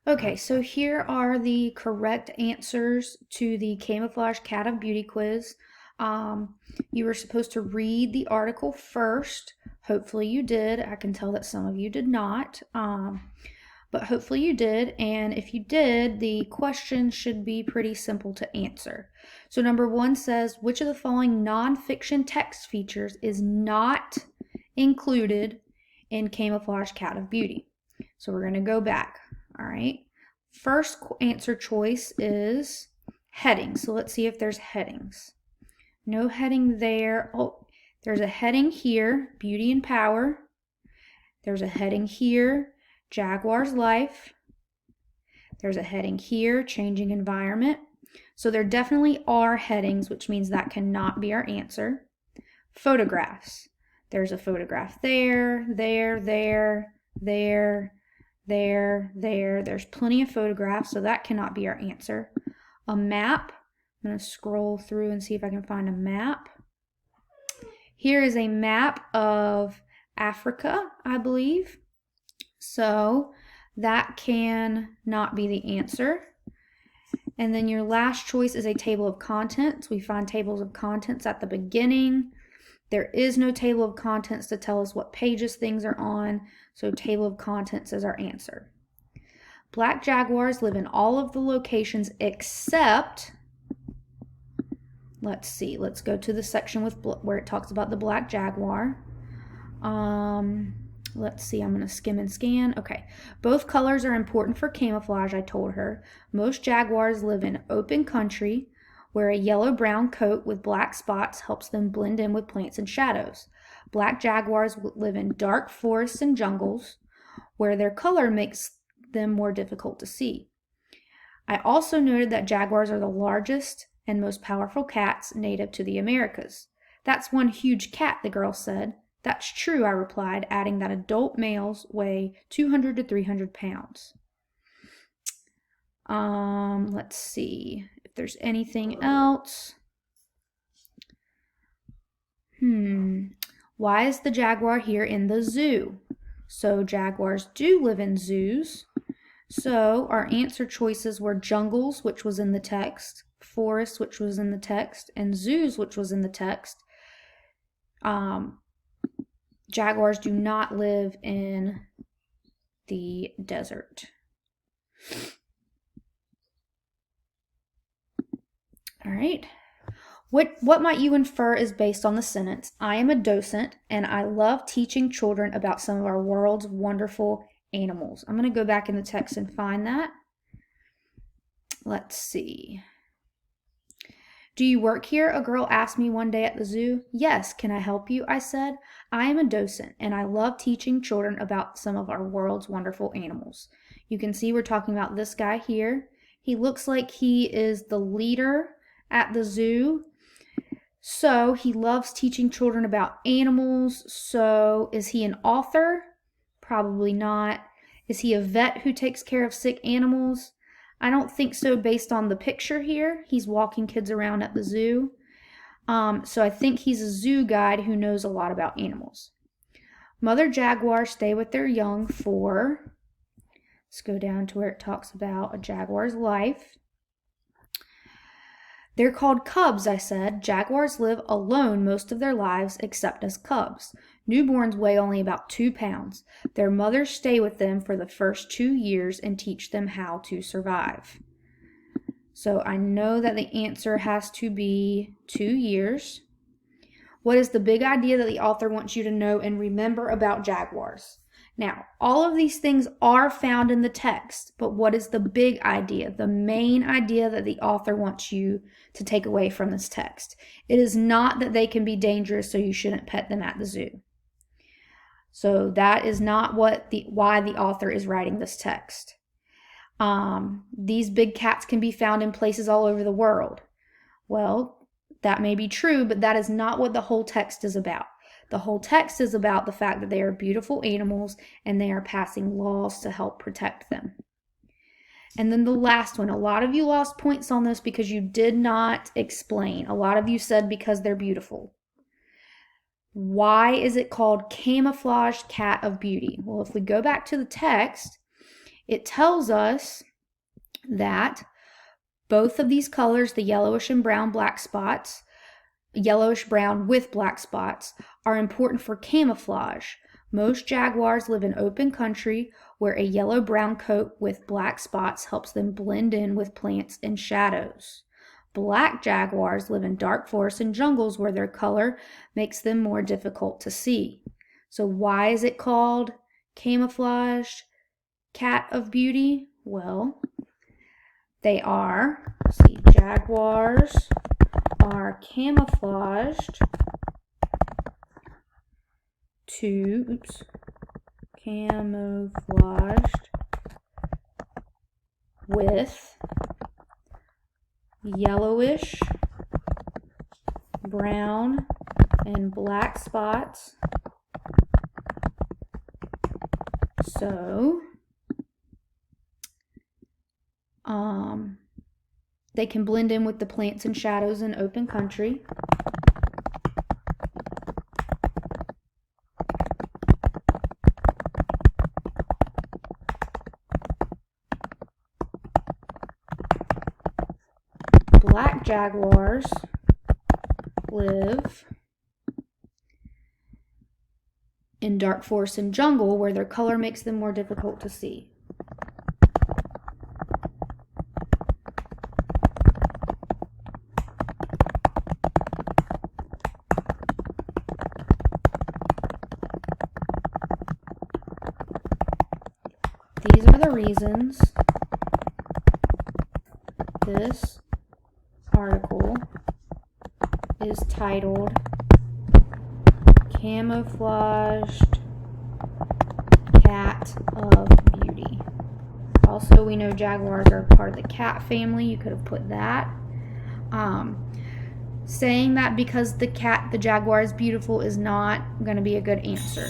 Okay, so here are the correct answers to the Camouflaged Cat of Beauty quiz. Um, you were supposed to read the article first. Hopefully you did. I can tell that some of you did not. But hopefully you did. And if you did, the question should be pretty simple to answer. So number one says, which of the following nonfiction text features is not included in Camouflaged Cat of Beauty? So we're going to go back. All right. First answer choice is heading. So let's see if there's headings. No heading there. Oh, there's a heading here, Beauty and Power. There's a heading here, Jaguar's Life. There's a heading here, Changing Environment. So there definitely are headings, which means that cannot be our answer. Photographs. There's a photograph there, there. There's plenty of photographs, so that cannot be our answer. A map. I'm going to scroll through and see if I can find a map. Here is a map of Africa, I believe. So that can not be the answer. And then your last choice is a table of contents. We find tables of contents at the beginning. There is no table of contents to tell us what pages things are on, so table of contents is our answer. Black jaguars live in all of the locations except, let's see, let's go to the section with where it talks about the black jaguar. Let's see, I'm going to skim and scan. Okay, both colors are important for camouflage, I told her. Most jaguars live in open country where a yellow-brown coat with black spots helps them blend in with plants and shadows. Black jaguars live in dark forests and jungles where their color makes them more difficult to see. I also noted that jaguars are the largest and most powerful cats native to the Americas. That's one huge cat, the girl said. That's true, I replied, adding that adult males weigh 200 to 300 pounds. Let's see if there's anything else. Why is the jaguar here in the zoo? So jaguars do live in zoos. So our answer choices were jungles, which was in the text, forests, which was in the text, and zoos, which was in the text. Jaguars do not live in the desert. All right. What might you infer is based on the sentence, I am a docent and I love teaching children about some of our world's wonderful animals. I'm going to go back in the text and find that. Let's see. Do you work here? A girl asked me one day at the zoo. Yes, can I help you? I said. I am a docent and I love teaching children about some of our world's wonderful animals. You can see we're talking about this guy here. He looks like he is the leader at the zoo. So he loves teaching children about animals. So is he an author? Probably not. Is he a vet who takes care of sick animals? I don't think so based on the picture here. He's walking kids around at the zoo. So I think he's a zoo guide who knows a lot about animals. Mother jaguars stay with their young for, let's go down to where it talks about a jaguar's life. They're called cubs, I said. Jaguars live alone most of their lives except as cubs. Newborns weigh only about 2 pounds. Their mothers stay with them for the first 2 years and teach them how to survive. So I know that the answer has to be 2 years. What is the big idea that the author wants you to know and remember about jaguars? Now, all of these things are found in the text, but what is the big idea, the main idea that the author wants you to take away from this text? It is not that they can be dangerous, so you shouldn't pet them at the zoo. So that is not why the author is writing this text. These big cats can be found in places all over the world. Well, that may be true, but that is not what the whole text is about. The whole text is about the fact that they are beautiful animals and they are passing laws to help protect them. And then the last one, a lot of you lost points on this because you did not explain. A lot of you said because they're beautiful. Why is it called Camouflaged Cat of Beauty? Well, if we go back to the text, It tells us that both of these colors, the yellowish and brown black spots, yellowish brown with black spots, are important for camouflage. Most jaguars live in open country where a yellow-brown coat with black spots helps them blend in with plants and shadows. Black jaguars live in dark forests and jungles where their color makes them more difficult to see. So why is it called camouflaged cat of beauty? Well, jaguars are camouflaged with yellowish, brown, and black spots. So, they can blend in with the plants and shadows in open country. Black jaguars live in dark forest and jungle where their color makes them more difficult to see. These are the reasons this article is titled Camouflaged Cat of Beauty. Also, we know jaguars are part of the cat family. You could have put that. Saying that because the jaguar is beautiful is not going to be a good answer.